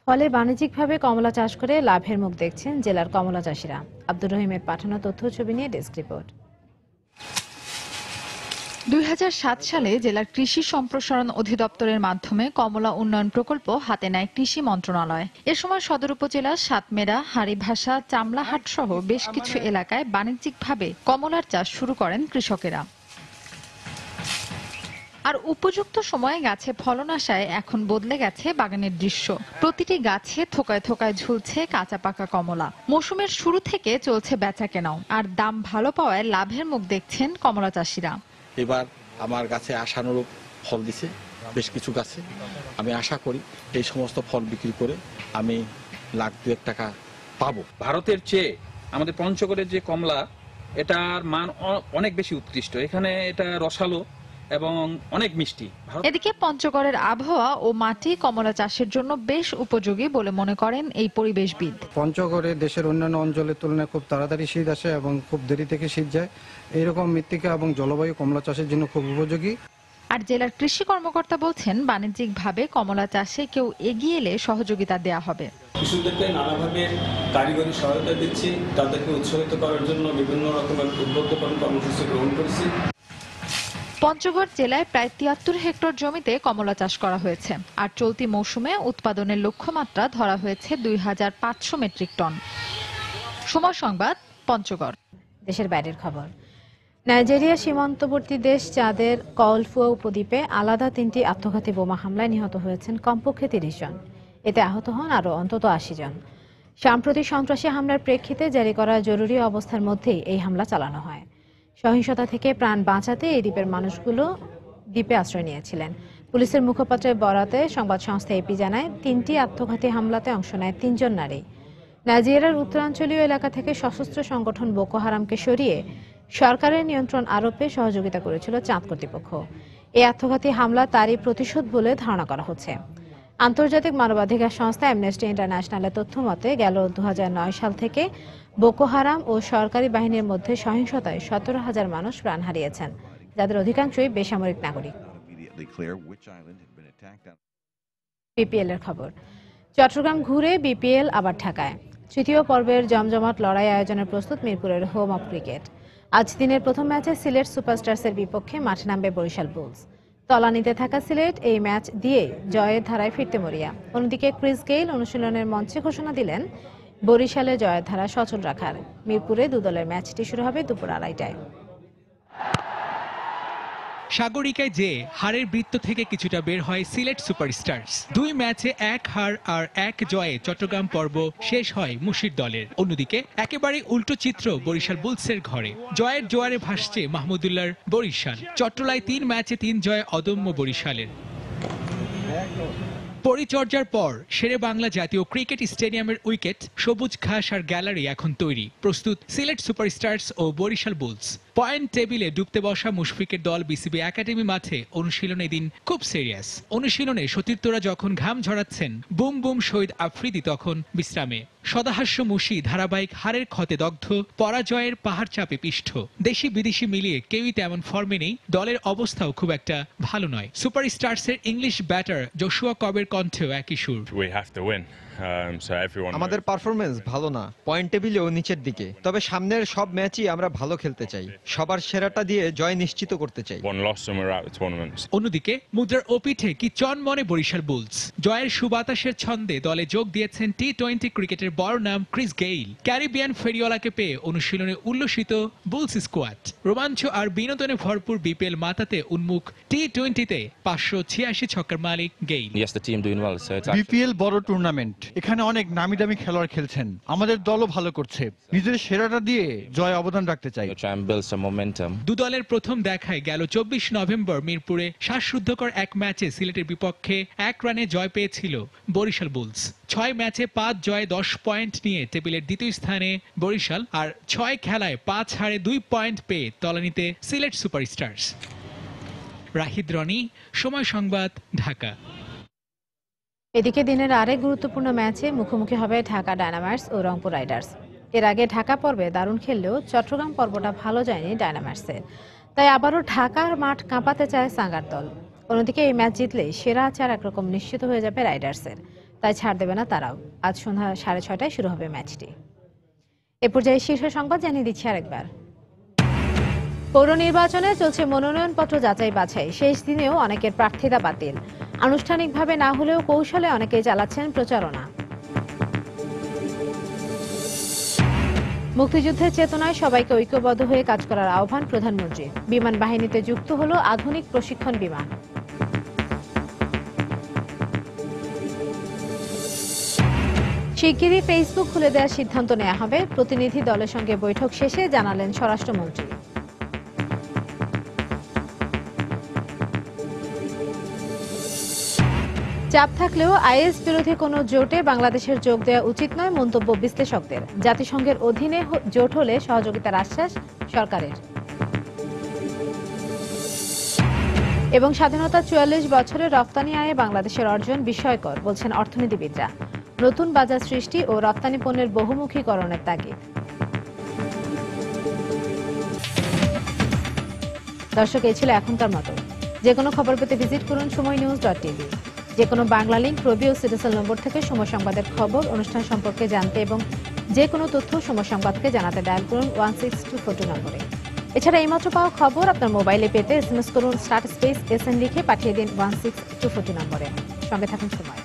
ফলে বাণিজ্যিকভাবে কমলা চাষ করে লাভের মুখ দেখছেন জেলার কমলা চাষিরা। আব্দুর রহিমের পাঠানো তথ্য ছবি নিয়ে ডেস্ক রিপোর্ট। 2007 সালে জেলার কৃষি সম্প্রসারণ অধিদপ্তরের মাধ্যমে কমলা উন্নয়ন প্রকল্প হাতে নেয় কৃষি মন্ত্রণালয়। এ সময় সদর উপজেলা সাতমেরা, হাড়িভাষা, চামলাহাট সহ বেশ কিছু এলাকায় বাণিজ্যিকভাবে কমলার চাষ শুরু করেন কৃষকেরা। আর উপযুক্ত সময়ে গাছে ফলন আসায় এখন বদলে গেছে বাগানের দৃশ্য। প্রতিটি গাছে থোকায় থোকায় ঝুলছে কাঁচা পাকা কমলা। মৌসুমের শুরু থেকে চলছে বেচা কেনাও, আর দাম ভালো পাওয়ায় লাভের মুখ দেখছেন কমলা চাষিরা। এবার আমার গাছে আশানুরূপ ফল দিছে বেশ কিছু গাছে। আমি আশা করি এই সমস্ত ফল বিক্রি করে আমি লাখ 2 টাকা পাবো। ভারতের চেয়ে আমাদের পঞ্চগড়ের যে কমলা, এটার মান অনেক বেশি উৎকৃষ্ট। এখানে এটা রসালো এবং অনেক মিষ্টি। এদিকে পঞ্চগড়ের আবহাওয়া ও মাটি কমলা চাষের জন্য বেশ উপযোগী বলে মনে করেন এই পরিবেশবিদ। পঞ্চগড়ে দেশের অন্যান্য অঞ্চলের তুলনায় খুব তাড়াতাড়ি শীত আসে এবং খুব দেরি থেকে শীত যায়। এইরকম মৃত্তিকা এবং জলবায়ু কমলা চাষের জন্য খুব উপযোগী। আর জেলার কৃষি কর্মকর্তা বলছেন, বাণিজ্যিকভাবে কমলা চাষে কেউ এগিয়ে এলে সহযোগিতা দেয়া হবে। কৃষকদেরকে নানাভাবে কারিগরি সহায়তা দিচ্ছি, তাদেরকে উৎসাহিত করার জন্য বিভিন্ন রকমের উদ্বুদ্ধকরণ কর্মসূচি গ্রহণ করেছি। পঞ্চগড় জেলায় প্রায় 73 হেক্টর জমিতে কমলা চাষ করা হয়েছে। আর চলতি মৌসুমে উৎপাদনের লক্ষ্যমাত্রা ধরা হয়েছে 2500 মেট্রিক টন। সময় সংবাদ, পঞ্চগড়। দেশের বাইরের খবর। নাইজেরিয়া সীমান্তবর্তী দেশ চাঁদের কলফুয়া উপদ্বীপে আলাদা 3টি আত্মঘাতী বোমা হামলায় নিহত হয়েছেন কমপক্ষে 30 জন। এতে আহত হন আরও অন্তত 80 জন। সাম্প্রতিক সন্ত্রাসী হামলার প্রেক্ষিতে জারি করা জরুরি অবস্থার মধ্যেই এই হামলা চালানো হয়। সহিংসতা থেকে প্রাণ বাঁচাতে এই দ্বীপের মানুষগুলো দ্বীপে আশ্রয় নিয়েছিলেন। পুলিশের মুখপাত্রের বরাতে সংবাদ সংস্থা এপি জানায়, 3টি আত্মঘাতী হামলাতে অংশ নেয় 3 জন নারী। নাইজেরিয়ার উত্তরাঞ্চলীয় এলাকা থেকে সশস্ত্র সংগঠন বোকো হারামকে সরিয়ে সরকারের নিয়ন্ত্রণ আরোপে সহযোগিতা করেছিল চাঁদ কর্তৃপক্ষ। এই আত্মঘাতী হামলা তারই প্রতিশোধ বলে ধারণা করা হচ্ছে। আন্তর্জাতিক মানবাধিকার সংস্থা অ্যামনেস্টি ইন্টারন্যাশনালের তথ্য মতে গেল 2009 সাল থেকে বোকো হারাম ও সরকারি বাহিনীর মধ্যে সহিংসতায় 17,000 মানুষ প্রাণ হারিয়েছেন, যাদের অধিকাংশই বেসামরিক নাগরিক। বিপিএল এর খবর। চট্টগ্রাম ঘুরে বিপিএল আবার ঢাকায়। তৃতীয় পর্বের জমজমাট লড়াই আয়োজনের প্রস্তুত মিরপুরের হোম অফ ক্রিকেট। আজ দিনের প্রথম ম্যাচে সিলেট সুপারস্টার্সের বিপক্ষে মাঠে নামবে বরিশাল বুলস। তলানিতে থাকা সিলেট এই ম্যাচ দিয়ে জয়ের ধারায় ফিরতে মরিয়া। অন্যদিকে ক্রিস গেইল অনুশীলনের মঞ্চে ঘোষণা দিলেন বরিশালে জয়ের ধারা সচল রাখার। মিরপুরে 2 দলের ম্যাচটি শুরু হবে দুপুর 2:30টায়। সাগরিকায় যে হারের বৃত্ত থেকে কিছুটা বের হয় সিলেট সুপারস্টার্স। 2 ম্যাচে 1 হার আর 1 জয়ে চট্টগ্রাম পর্ব শেষ হয় মুশির দলের। অন্যদিকে একেবারে উল্টো চিত্র বরিশাল বুলসের ঘরে। জয়ের জোয়ারে ভাসছে মাহমুদুল্লাহর বরিশাল। চট্টলায় 3 ম্যাচে 3 জয় অদম্য বরিশালের। পরিচর্যার পর শেরে বাংলা জাতীয় ক্রিকেট স্টেডিয়ামের উইকেট, সবুজ ঘাস আর গ্যালারি এখন তৈরি, প্রস্তুত সিলেট সুপারস্টার্স ও বরিশাল বুলস। পয়েন্ট টেবিলে ডুবতে বসা মুশফিকের দল বিসিবি একাডেমি মাঠে অনুশীলনে দিন খুব সিরিয়াস। অনুশীলনে সতীর্থরা যখন ঘাম ঝরাচ্ছেন, বুম বুম শহীদ আফ্রিদি তখন বিশ্রামে। সদাহাস্য মুশি ধারাবাহিক হারের ক্ষতে দগ্ধ, পরাজয়ের পাহাড় চাপে পিষ্ঠ। দেশি বিদেশি মিলিয়ে কেউই তেমন ফর্মে নেই, দলের অবস্থাও খুব একটা ভালো নয়। সুপারস্টার্সের ইংলিশ ব্যাটার জোশুয়া কবের কণ্ঠেও একই সুর। We have to win. আমাদের পারফরমেন্স ভালো না, পয়েন্ট টেবিলেও নিচের দিকে। তবে সামনের সব ম্যাচই আমরা ভালো খেলতে চাই, সবার সেরাটা দিয়ে জয় নিশ্চিত করতে চাই। অন্যদিকে মুদ্রার ওপিঠে কি চনমনে বরিশাল বুলস। জয়ের সুবাতাসের ছন্দে দলে যোগ দিয়েছেন টি-20 ক্রিকেটের বড় নাম ক্রিস গেইল। ক্যারিবিয়ান ফেরিওয়ালাকে পেয়ে অনুশীলনে উল্লসিত বুলস স্কোয়াড। রোমাঞ্চ আর বিনোদনে ভরপুর বিপিএল মাতাতে উন্মুখ টি-20তে 586 ছক্কার মালিক গেইল। বিপিএল বড় টুর্নামেন্ট, এখানে অনেক নামি দামি খেলোয়াড় খেলছেন, আমাদের দলও ভালো করছে, নিজের সেরাটা দিয়ে জয় অবদান রাখতে চাই। দু দলের প্রথম দেখায় গেল 24 নভেম্বর মিরপুরে শ্বাসরুদ্ধকর এক ম্যাচে সিলেটের বিপক্ষে 1 রানে জয় পেয়েছিল বরিশাল বুলস। 6 ম্যাচে 5 জয়ে 10 পয়েন্ট নিয়ে টেবিলের দ্বিতীয় স্থানে বরিশাল, আর 6 খেলায় 5 হারে 2 পয়েন্ট পেয়ে তলানিতে সিলেট সুপারস্টার্স। রাহিদ রনি, সময় সংবাদ, ঢাকা। এদিকে দিনের আরেক গুরুত্বপূর্ণ ম্যাচে মুখোমুখি হবে ঢাকা ডায়নামাইটস ও রংপুর রাইডার্স। এর আগে ঢাকা পর্বে দারুণ খেললেও চট্টগ্রাম পর্বটা ভালো যায়নি ডায়নামাইটসের, তাই আবারও ঢাকার মাঠ কাঁপাতে চায় সাঙ্গার দল। অন্যদিকে এই ম্যাচ জিতলে সেরা 4 একরকম নিশ্চিত হয়ে যাবে রাইডার্সের, তাই ছাড় দেবে না তারাও। আজ সন্ধ্যা 6:30টায় শুরু হবে ম্যাচটি। এ পর্যায়ে শীর্ষ সংবাদ জানিয়ে দিচ্ছি আরেকবার। পৌর নির্বাচনে চলছে মনোনয়নপত্র যাচাই বাছাই। শেষ দিনেও অনেকের প্রার্থিতা বাতিল। আনুষ্ঠানিকভাবে না হলেও কৌশলে অনেকেই চালাচ্ছেন প্রচারণা। মুক্তিযুদ্ধের চেতনায় সবাইকে ঐক্যবদ্ধ হয়ে কাজ করার আহ্বান প্রধানমন্ত্রীর। বিমান বাহিনীতে যুক্ত হলো আধুনিক প্রশিক্ষণ বিমান। শিগগিরই ফেসবুক খুলে দেওয়ার সিদ্ধান্ত নেওয়া হবে, প্রতিনিধি দলের সঙ্গে বৈঠক শেষে জানালেন স্বরাষ্ট্রমন্ত্রী। চাপ থাকলেও আইএস বিরোধী কোনো জোটে বাংলাদেশের যোগ দেওয়া উচিত নয় মন্তব্য বিশ্লেষকদের। জাতিসংঘের অধীনে জোট হলে সহযোগিতার আশ্বাস সরকারের। এবং স্বাধীনতা 44 বছরের রপ্তানি আয়ে বাংলাদেশের অর্জন বিস্ময়কর বলছেন অর্থনীতিবিদরা। নতুন বাজার সৃষ্টি ও রপ্তানি পণ্যের বহুমুখীকরণের তাগিদ। দর্শক, এই ছিল এখনকার মতো। যে কোনো খবর পেতে ভিজিট করুন সময়নিউজ.tv। যে কোনো বাংলা লিংক, রবি ও সিটিসেল নম্বর থেকে সময় সংবাদের খবর, অনুষ্ঠান সম্পর্কে জানতে এবং যে কোনো তথ্য সময় সংবাদকে জানাতে ডায়াল করুন 16242 নম্বরে। এছাড়া এইমাত্র পাওয়া খবর আপনার মোবাইলে পেতে SMS করুন *SN লিখে পাঠিয়ে দিন 16242 নম্বরে। সঙ্গে থাকুন সময়।